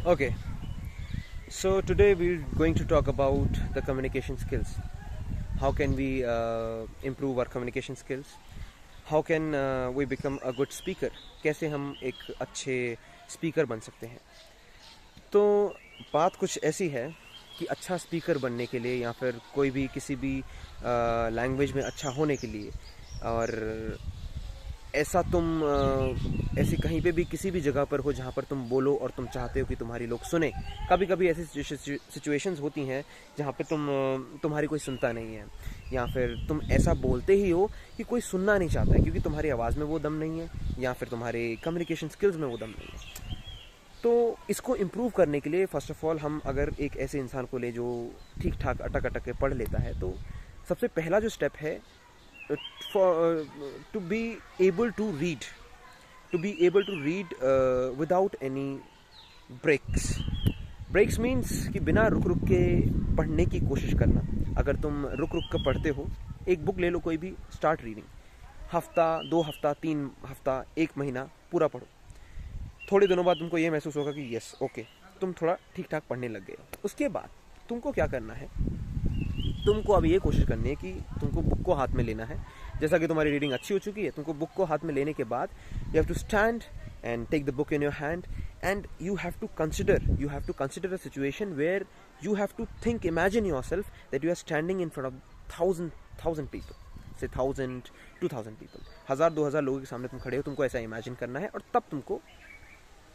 Okay, so today we're going to talk about the communication skills. How can we improve our communication skills? How can we become a good speaker? कैसे हम एक अच्छे speaker बन सकते हैं? तो बात कुछ ऐसी है कि अच्छा स्पीकर बनने के लिए या फिर कोई भी किसी भी लैंग्वेज में अच्छा होने के लिए और ऐसा तुम ऐसी कहीं पे भी किसी भी जगह पर हो जहाँ पर तुम बोलो और तुम चाहते हो कि तुम्हारी लोग सुने। कभी कभी ऐसी सिचुएशंस होती हैं जहाँ पे तुम्हारी कोई सुनता नहीं है या फिर तुम ऐसा बोलते ही हो कि कोई सुनना नहीं चाहता है क्योंकि तुम्हारी आवाज़ में वो दम नहीं है या फिर तुम्हारे कम्युनिकेशन स्किल्स में वो दम नहीं है। तो इसको इम्प्रूव करने के लिए फ़र्स्ट ऑफ ऑल हम अगर एक ऐसे इंसान को ले जो ठीक ठाक अटक अटक के पढ़ लेता है, तो सबसे पहला जो स्टेप है to be able to read without any breaks means कि बिना रुक रुक के पढ़ने की कोशिश करना। अगर तुम रुक रुक कर पढ़ते हो, एक बुक ले लो कोई भी, स्टार्ट रीडिंग, हफ्ता 2 हफ्ता 3 हफ्ता 1 महीना पूरा पढ़ो। थोड़े दिनों बाद तुमको ये महसूस होगा कि यस ओके, तुम थोड़ा ठीक ठाक पढ़ने लग गए। उसके बाद तुमको क्या करना है, तुमको अब ये कोशिश करनी है कि तुमको बुक को हाथ में लेना है। जैसा कि तुम्हारी रीडिंग अच्छी हो चुकी है, तुमको बुक को हाथ में लेने के बाद you have to stand and take the book in your hand and you have to consider a situation where you have to think, imagine yourself that you are standing in front of thousand people, say 1000 2000 people, 1000-2000 लोगों के सामने तुम खड़े हो। तुमको ऐसा imagine करना है और तब तुमको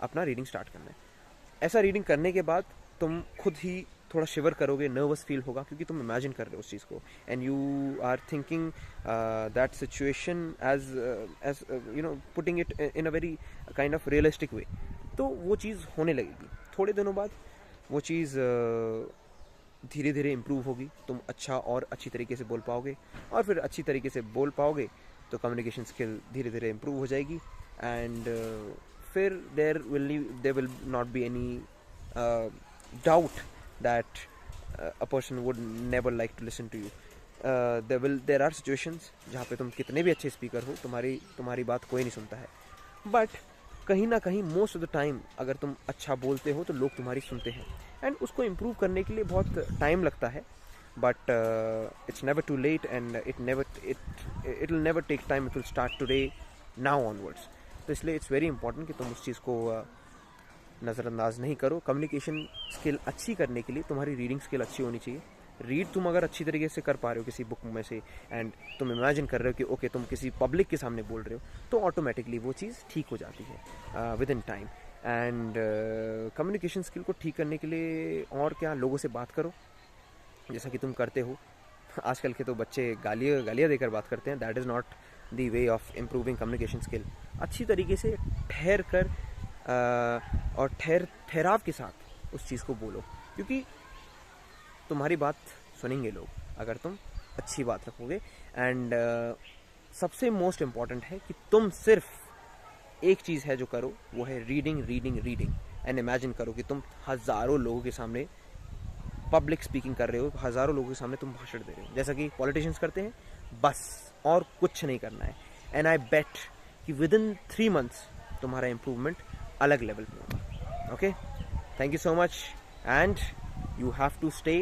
अपना रीडिंग स्टार्ट करना है। ऐसा रीडिंग करने के बाद तुम खुद ही थोड़ा शिवर करोगे, नर्वस फील होगा क्योंकि तुम इमेजिन कर रहे हो उस चीज़ को and you are thinking that situation as you know putting it in a very kind of realistic way. तो वो चीज़ होने लगेगी। थोड़े दिनों बाद वो चीज़ धीरे धीरे इम्प्रूव होगी, तुम अच्छा और अच्छी तरीके से बोल पाओगे और फिर अच्छी तरीके से बोल पाओगे तो कम्युनिकेशन स्किल धीरे धीरे इम्प्रूव हो जाएगी एंड फिर there will not be any doubt that a person would never like to listen to you. There are situations जहाँ पे तुम कितने भी अच्छे स्पीकर हो, तुम्हारी बात कोई नहीं सुनता है, बट कहीं ना कहीं मोस्ट ऑफ द टाइम अगर तुम अच्छा बोलते हो तो लोग तुम्हारी सुनते हैं एंड उसको इम्प्रूव करने के लिए बहुत टाइम लगता है, but it's never too late and it will never take time, it will start today now onwards. तो इसलिए इट्स वेरी इंपॉर्टेंट कि तुम उस चीज़ को नज़रअंदाज नहीं करो। कम्युनिकेशन स्किल अच्छी करने के लिए तुम्हारी रीडिंग स्किल अच्छी होनी चाहिए। रीड तुम अगर अच्छी तरीके से कर पा रहे हो किसी बुक में से एंड तुम इमेजिन कर रहे हो कि ओके तुम किसी पब्लिक के सामने बोल रहे हो, तो ऑटोमेटिकली वो चीज़ ठीक हो जाती है with in time. And communication skill को ठीक करने के लिए और क्या, लोगों से बात करो जैसा कि तुम करते हो। आजकल के तो बच्चे गालियाँ देकर बात करते हैं, that is not the way of improving communication skill. अच्छी तरीके से ठहर कर और ठहराव के साथ उस चीज़ को बोलो, क्योंकि तुम्हारी बात सुनेंगे लोग अगर तुम अच्छी बात रखोगे। एंड सबसे मोस्ट इम्पॉर्टेंट है कि तुम सिर्फ एक चीज़ है जो करो, वो है रीडिंग एंड इमेजिन करो कि तुम हज़ारों लोगों के सामने पब्लिक स्पीकिंग कर रहे हो, हज़ारों लोगों के सामने तुम भाषण दे रहे हो जैसा कि पॉलिटिशियंस करते हैं, बस और कुछ नहीं करना है। एंड आई बेट कि विद इन 3 months तुम्हारा इम्प्रूवमेंट अलग लेवल पे होगा। Okay, thank you so much and you have to stay